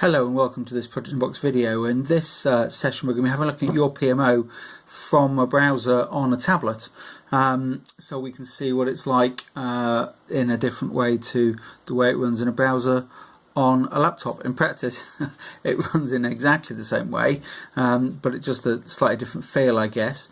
Hello and welcome to this Project in a Box video. In this session we're going to be having a look at Your PMO from a browser on a tablet, so we can see what it's like in a different way to the way it runs in a browser on a laptop. In practice it runs in exactly the same way, but it's just a slightly different feel, I guess.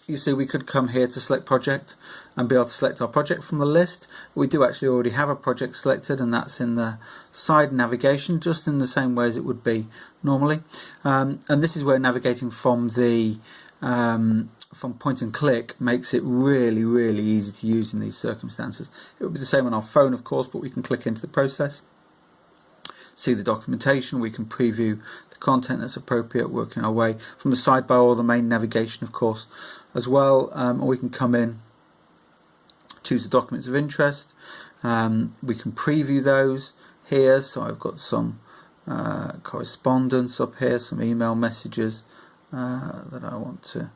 You see, we could come here to select project and be able to select our project from the list. We do actually already have a project selected, and that's in the side navigation, just in the same way as it would be normally. And this is where navigating from the from point and click makes it really easy to use in these circumstances. It would be the same on our phone, of course, but we can click into the process, see the documentation, we can preview the content that's appropriate, working our way from the sidebar or the main navigation, of course, as well. Or we can come in, choose the documents of interest. We can preview those here. So I've got some correspondence up here, some email messages that I want to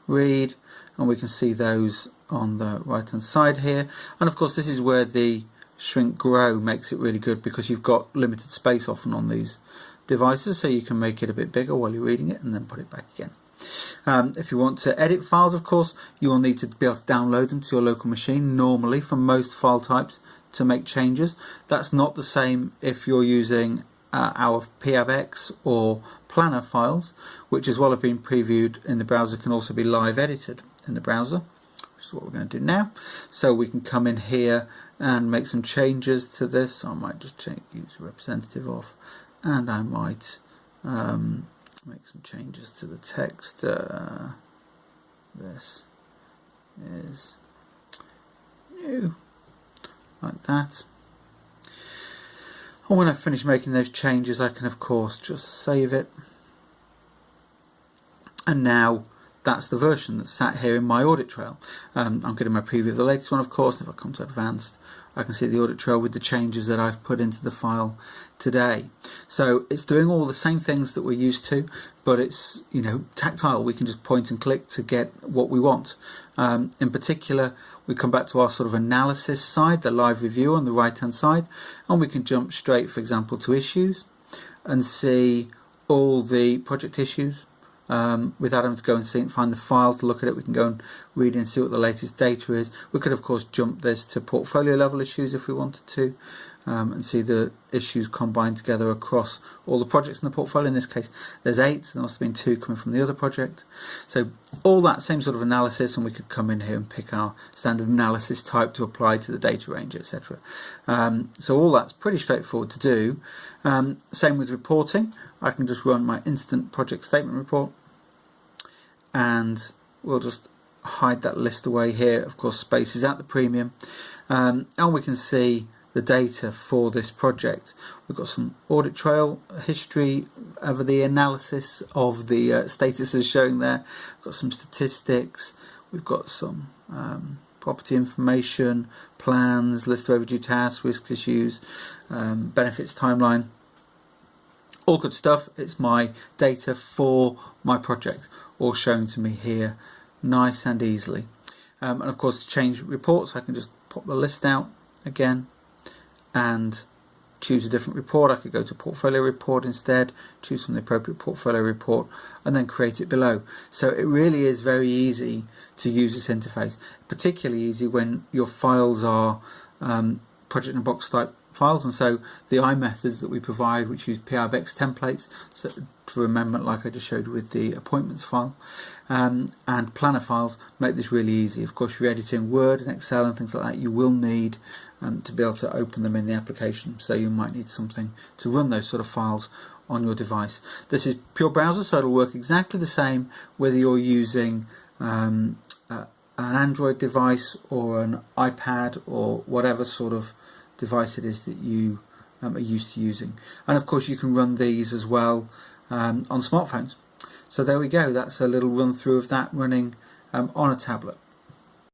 read, and we can see those on the right hand side here. And of course this is where the shrink grow makes it really good, because you've got limited space often on these devices, so you can make it a bit bigger while you're reading it and then put it back again. If you want to edit files, of course, you will need to be able to download them to your local machine normally from most file types to make changes. That's not the same if you're using our PABX or planner files, which, as well as being previewed in the browser, can also be live edited in the browser, which is what we're going to do now. So we can come in here and make some changes to this. So I might just use representative off, and I might make some changes to the text. This is new, like that. And when I finish making those changes, I can of course just save it. And now that's the version that's sat here in my audit trail. I'm getting my preview of the latest one, of course, and if I come to advanced, I can see the audit trail with the changes that I've put into the file today. So it's doing all the same things that we're used to, but it's, you know, tactile. We can just point and click to get what we want. In particular, we come back to our sort of analysis side, the live review on the right hand side, and we can jump straight, for example, to issues and see all the project issues. Without having to go and find the file to look at it, we can go and read and see what the latest data is. We could of course jump this to portfolio level issues if we wanted to, and see the issues combined together across all the projects in the portfolio. In this case there's 8, so there must have been 2 coming from the other project. So all that same sort of analysis, and we could come in here and pick our standard analysis type to apply to the data range, etc. So all that's pretty straightforward to do. Same with reporting. I can just run my instant project statement report, and we'll just hide that list away here. Of course, space is at the premium, and we can see the data for this project. We've got some audit trail history over the analysis of the statuses showing there. We've got some statistics. We've got some property information, plans, list of overdue tasks, risks, issues, benefits timeline. All good stuff. It's my data for my project, all shown to me here nice and easily. And of course, to change reports, I can just pop the list out again and choose a different report. I could go to portfolio report instead, choose from the appropriate portfolio report, and then create it below. So it really is very easy to use this interface, particularly easy when your files are project in a box type files. And so the I methods that we provide, which use PRBX templates, so for amendment, like I just showed with the appointments file, and planner files, make this really easy. Of course, if you're editing Word and Excel and things like that, you will need to be able to open them in the application, so you might need something to run those sort of files on your device. This is pure browser, so it'll work exactly the same whether you're using an Android device or an iPad or whatever sort of device it is that you are used to using. And of course you can run these as well on smartphones. So there we go, that's a little run through of that running on a tablet.